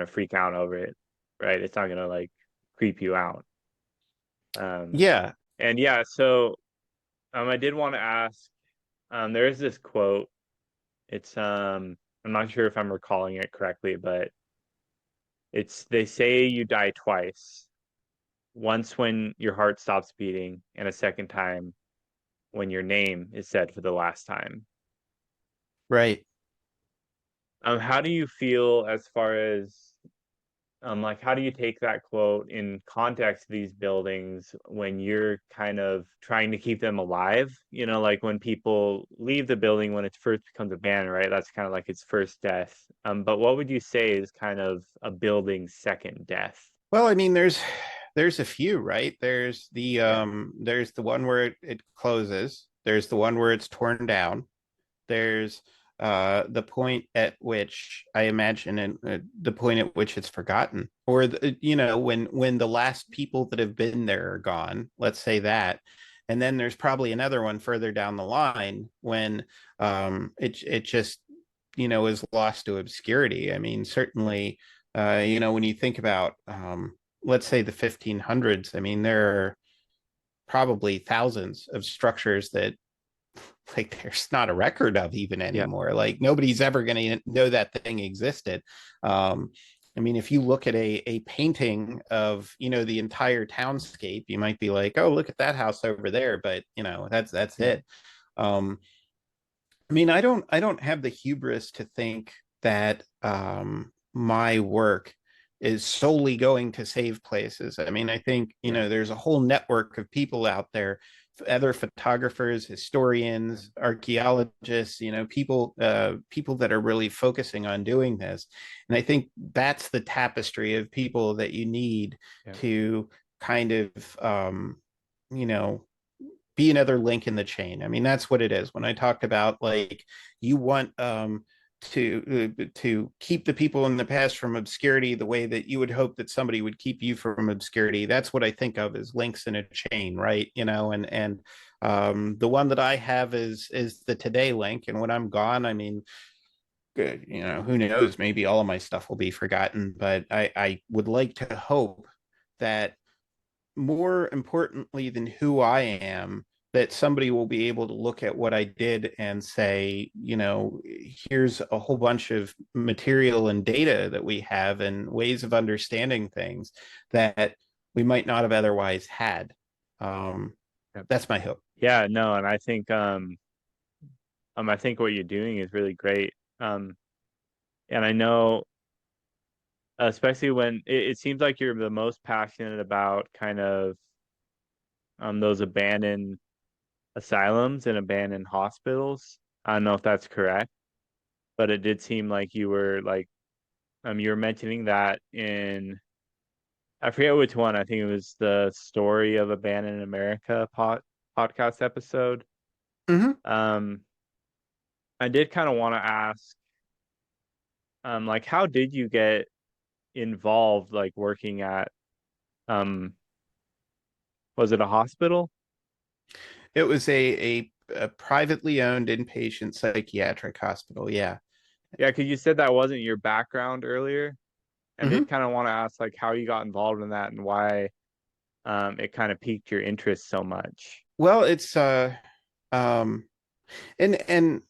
freak out over it, right? It's not gonna like creep you out. Um Yeah. and yeah, so I did want to ask, there is this quote. It's I'm not sure if I'm recalling it correctly, but it's they say you die twice. Once when your heart stops beating, and a second time when your name is said for the last time. Right. How do you feel as far as like how do you take that quote in context of these buildings when you're kind of trying to keep them alive? You know, like when people leave the building when it first becomes abandoned, right? That's kind of like its first death. But what would you say is kind of a building's second death? Well, I mean, there's a few, right? Yeah. There's the one where it closes. There's the one where it's torn down. There's the point at which I imagine, and the point at which it's forgotten, or when the last people that have been there are gone. Let's say that, and then there's probably another one further down the line when it just is lost to obscurity. I mean, certainly, when you think about let's say the 1500s, I mean, there are probably thousands of structures that like there's not a record of even Yeah. anymore. Like nobody's ever going to know that thing existed. um I mean, if you look at a painting of the entire townscape, you might be like, oh, look at that house over there, but that's Yeah. it. um I mean, I don't have the hubris to think that my work is solely going to save places. I mean, I think, Yeah. there's a whole network of people out there, other photographers, historians, archaeologists, people that are really focusing on doing this. And I think that's the tapestry of people that you need Yeah. to kind of you know be another link in the chain. I mean, that's what it is. When I talked about, like, you want to keep the people in the past from obscurity the way that you would hope that somebody would keep you from obscurity. That's what I think of as links in a chain, right? And the one that I have is the today link. And when I'm gone, I mean, good, who knows? Maybe all of my stuff will be forgotten, but I would like to hope that, more importantly than who I am, that somebody will be able to look at what I did and say, here's a whole bunch of material and data that we have and ways of understanding things that we might not have otherwise had. Um, Yeah. that's my hope. Yeah, no, and I think what you're doing is really great. Um, and I know, especially when it seems like you're the most passionate about kind of those abandoned asylums and abandoned hospitals. I don't know if that's correct, but it did seem like you were mentioning that in, I forget which one. I think it was the Story of Abandoned America podcast episode. Mm-hmm. Um, I did kind of want to ask, like, how did you get involved, like working at, um, was it a hospital? It was a privately owned inpatient psychiatric hospital. Yeah. Yeah, because you said that wasn't your background earlier. I did Mm-hmm. kind of want to ask, like, how you got involved in that and why it kind of piqued your interest so much. Well, it's um, and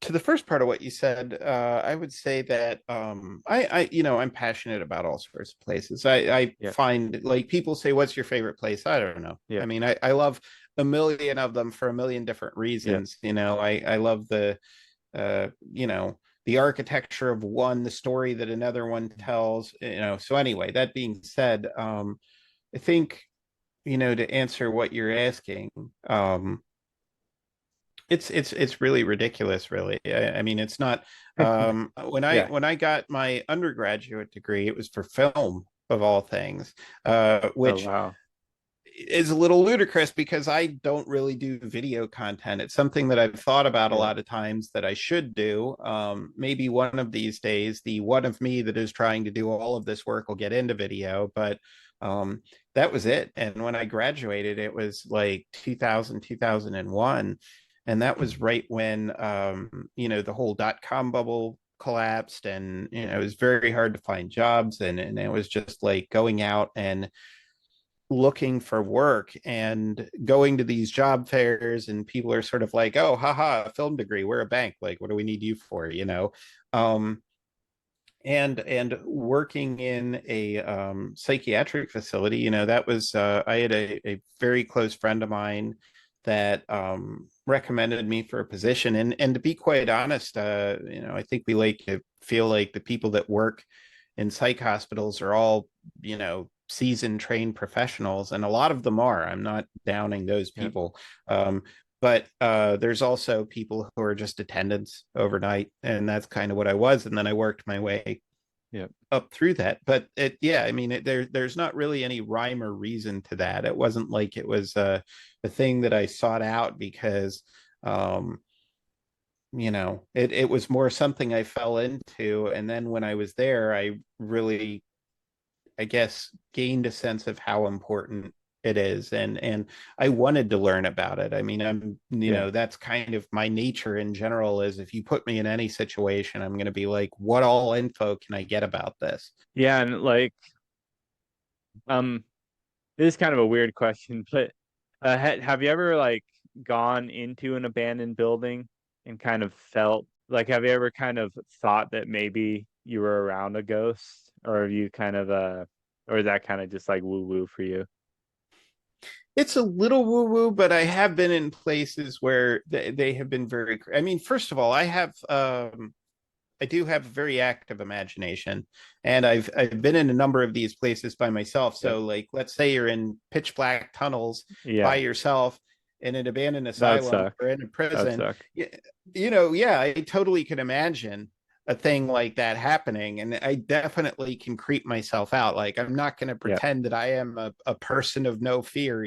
to the first part of what you said, I would say that I'm passionate about all sorts of places. I Yeah, find, like, people say, "What's your favorite place?" I don't know. yeah, I mean, I love a million of them for a million different yeah, reasons. I love uh, you know, the architecture of one, the story that another one tells. So anyway, that being said, I think, to answer what you're asking, it's really ridiculous, really. I mean, it's not. When I yeah. when I got my undergraduate degree, it was for film, of all things, Oh which wow. is a little ludicrous because I don't really do video content. It's something that I've thought about a Yeah, lot of times that I should do. Maybe one of these days, the one of me that is trying to do all of this work will get into video, but um, that was it. And when I graduated, it was like 2000, 2001. And that was right when, the whole dot-com bubble collapsed, and, it was very hard to find jobs. And it was just like going out and looking for work and going to these job fairs, and people are sort of like, oh, haha, a film degree, we're a bank, like, what do we need you for, um and working in a psychiatric facility, that was, I had a very close friend of mine that recommended me for a position. And to be quite honest, I think we like to feel like the people that work in psych hospitals are all, seasoned trained professionals, and a lot of them are. I'm not downing those Yep. people. um, but there's also people who are just attendants overnight, and that's kind of what I was. And then I worked my way Yep. up through that. But yeah, I mean, there's not really any rhyme or reason to that. It wasn't like it was a thing that I sought out because, um, it was more something I fell into. And then when I was there, I really, I guess, gained a sense of how important it is, and I wanted to learn about it. I mean, Yeah. that's kind of my nature in general, is if you put me in any situation, I'm going to be like, what all info can I get about this? Yeah, and like um this is kind of a weird question, but have you ever like gone into an abandoned building and kind of felt like, have you ever kind of thought that maybe you were around a ghost, or have you kind of or is that kind of just like woo woo for you? It's a little woo woo, but I have been in places where they have been very. I mean, first of all, I do have a very active imagination, and I've been in a number of these places by myself. Yep. So, like, let's say you're in pitch black tunnels by Yeah, yourself in an abandoned that would asylum suck. or in a That would prison. suck. Yeah, I totally can imagine a thing like that happening, and I definitely can creep myself out. Like, I'm not going to Yeah. pretend that I am a person of no fear.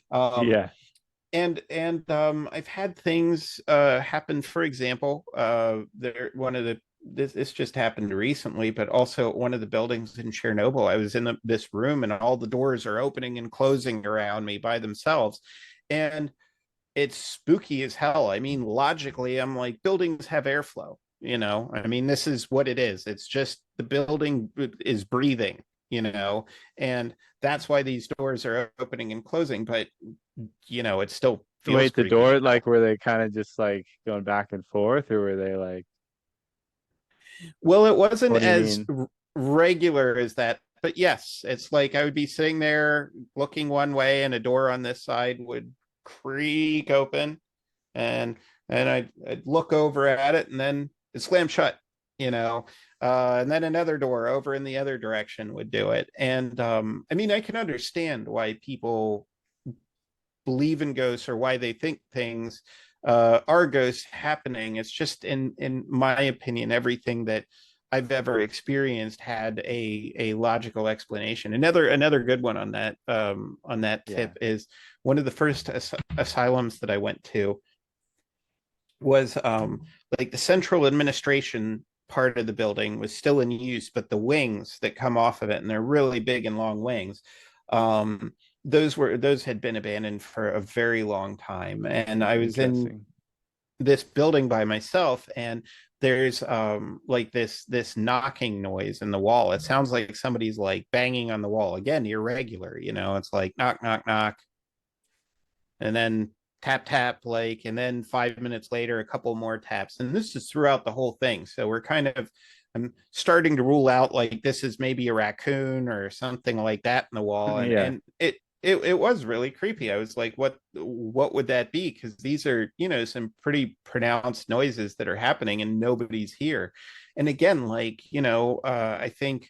Um, Yeah. and I've had things happen. For example, there one of the this just happened recently, but also one of the buildings in Chernobyl. I was in this room, and all the doors are opening and closing around me by themselves, and it's spooky as hell. I mean, logically, I'm like, buildings have airflow. I mean, this is what it is. It's just the building is breathing. And that's why these doors are opening and closing. But it still feels Wait, the creepy as door, hell. like, were they kind of just like going back and forth, or were they like, Well, it wasn't what do you as mean? regular as that, but yes, it's like I would be sitting there looking one way, and a door on this side would creak open, and I'd look over at it, and then it slammed shut. You know, and then another door over in the other direction would do it. And I mean, I can understand why people believe in ghosts, or why they think things are ghosts happening. It's just, in my opinion, everything that I've ever experienced had a logical explanation. Another good one on that Yeah. tip is one of the first asylums that I went to was like the central administration part of the building was still in use, but the wings that come off of it, and they're really big and long wings, um, those had been abandoned for a very long time. And I was in Interesting. this building by myself, and there's like this knocking noise in the wall. It sounds like somebody's like banging on the wall, again, irregular. It's like knock knock knock, and then tap tap, like, and then 5 minutes later a couple more taps, and this is throughout the whole thing. So we're kind of, I'm starting to rule out like this is maybe a raccoon or something like that in the wall. and Yeah. and it was really creepy. I was like, what would that be? Because these are, some pretty pronounced noises that are happening, and nobody's here. And again, like, I think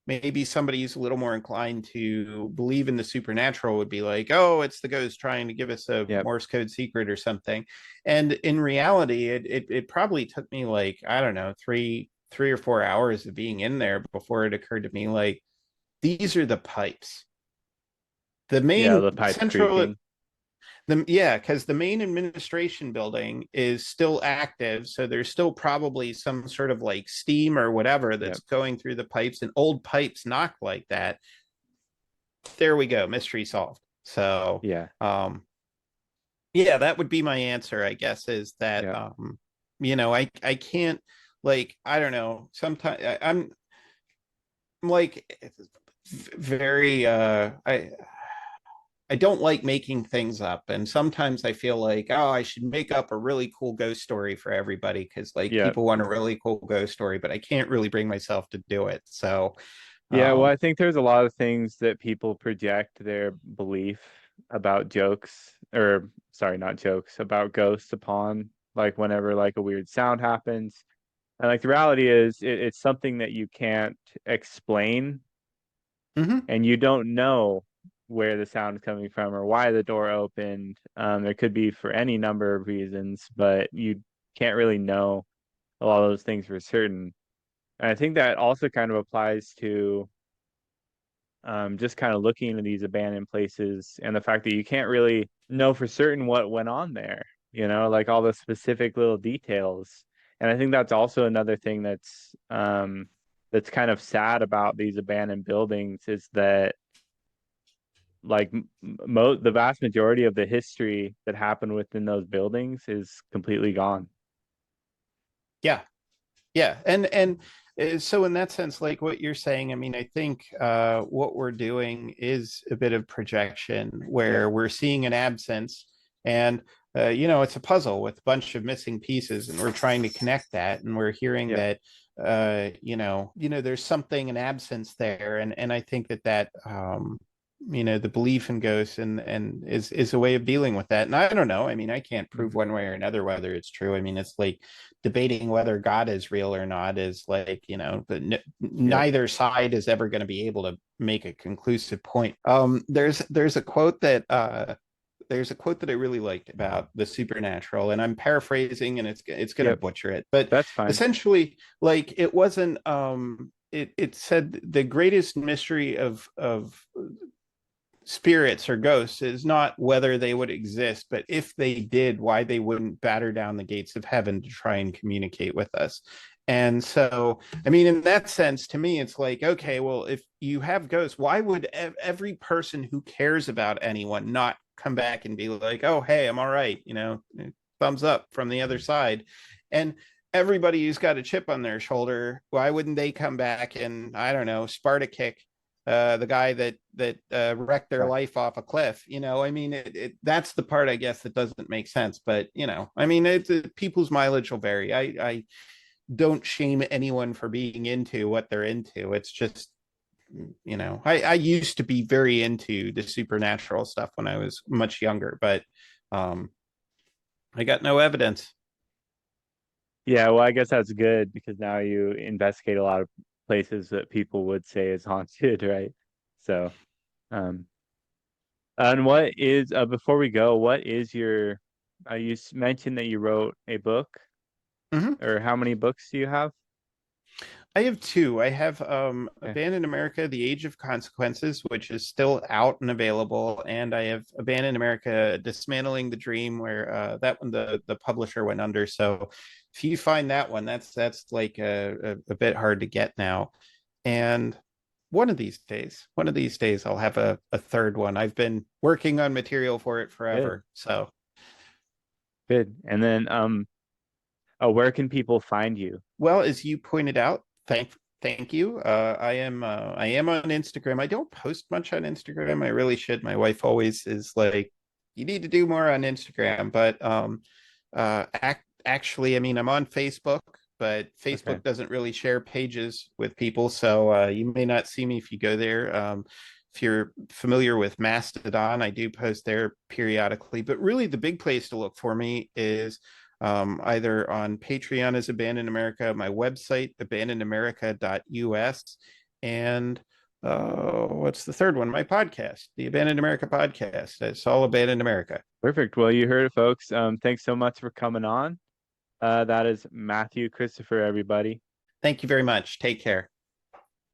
maybe somebody who's a little more inclined to believe in the supernatural would be like, oh, it's the ghost trying to give us a Yep. Morse code secret or something. And in reality, it probably took me, like, I don't know, three or 4 hours of being in there before it occurred to me, like, these are the pipes. The Yeah, main the pipes central creaking. yeah, because the main administration building is still active, so there's still probably some sort of like steam or whatever that's Yep. going through the pipes, and old pipes knock like that. There we go, mystery solved. So, Yeah. yeah, that would be my answer, I guess, is that, Yep. I can't, like, I don't know. Sometimes I'm like very I don't like making things up. And sometimes I feel like, oh, I should make up a really cool ghost story for everybody, because, like, Yep. people want a really cool ghost story, but I can't really bring myself to do it. So, Yeah, well, um, I think there's a lot of things that people project their belief about jokes, or sorry, not jokes, about ghosts upon, like whenever like a weird sound happens. And like the reality is, it's something that you can't explain, Hmm. and you don't know where the sound is coming from or why the door opened. There could be for any number of reasons, but you can't really know a lot of those things for certain. And I think that also kind of applies to just kind of looking into these abandoned places and the fact that you can't really know for certain what went on there, like all the specific little details. And I think that's also another thing that's kind of sad about these abandoned buildings is that like the vast majority of the history that happened within those buildings is completely gone. Yeah. Yeah, and so in that sense, like what you're saying, I mean, I think what we're doing is a bit of projection Yep. where we're seeing an absence, and it's a puzzle with a bunch of missing pieces, and we're trying to connect that, and we're hearing Yep. that there's something an absence there, and I think that the belief in ghosts and is a way of dealing with that. And I don't know. I mean, I can't prove Mhm. one way or another whether it's true. I mean, it's like debating whether God is real or not is like, but Yep. neither side is ever going to be able to make a conclusive point. There's a quote that I really liked about the supernatural, and I'm paraphrasing, and it's going to Yep. butcher it, but That's fine. essentially, like it wasn't. It said the greatest mystery of spirits or ghosts is not whether they would exist, but if they did, why they wouldn't batter down the gates of heaven to try and communicate with us. And so, I mean, in that sense, to me, it's like, okay, well, if you have ghosts, why would every person who cares about anyone not come back and be like, oh, hey, I'm all right, thumbs up from the other side? And everybody who's got a chip on their shoulder, why wouldn't they come back and, I don't know, Sparta kick the guy that wrecked their Yeah. life off a cliff? I mean, that's the part I guess that doesn't make sense. But I mean, people's mileage will vary. I don't shame anyone for being into what they're into. It's just I used to be very into the supernatural stuff when I was much younger, but um, I got no evidence. Yeah, well, I guess that's good because now you investigate a lot of places that people would say is haunted, right? So, um, and what is before we go, what is your mentioned that you wrote a book, Mm-hmm. or how many books do you have? I have two. I have Okay. Abandoned America, The Age of Consequences, which is still out and available. And I have Abandoned America, Dismantling the Dream, where that one, the publisher went under. So if you find that one, that's like a bit hard to get now. And one of these days, I'll have a third one. I've been working on material for it Good. forever. So, Good. And then where can people find you? well, as you pointed out, thank you. I am on Instagram. I don't post much on Instagram. I really should. My wife always is like, you need to do more on Instagram. But actually, I mean, I'm on Facebook, but Okay. Facebook doesn't really share pages with people, so you may not see me if you go there. If you're familiar with Mastodon, I do post there periodically. But really, the big place to look for me is either on Patreon as Abandoned America, my website, abandonedamerica.us, and what's the third one? My podcast, the Abandoned America podcast. It's all Abandoned America. Perfect. Well, you heard it, folks. Thanks so much for coming on. That is Matthew Christopher, everybody. Thank you very much. Take care.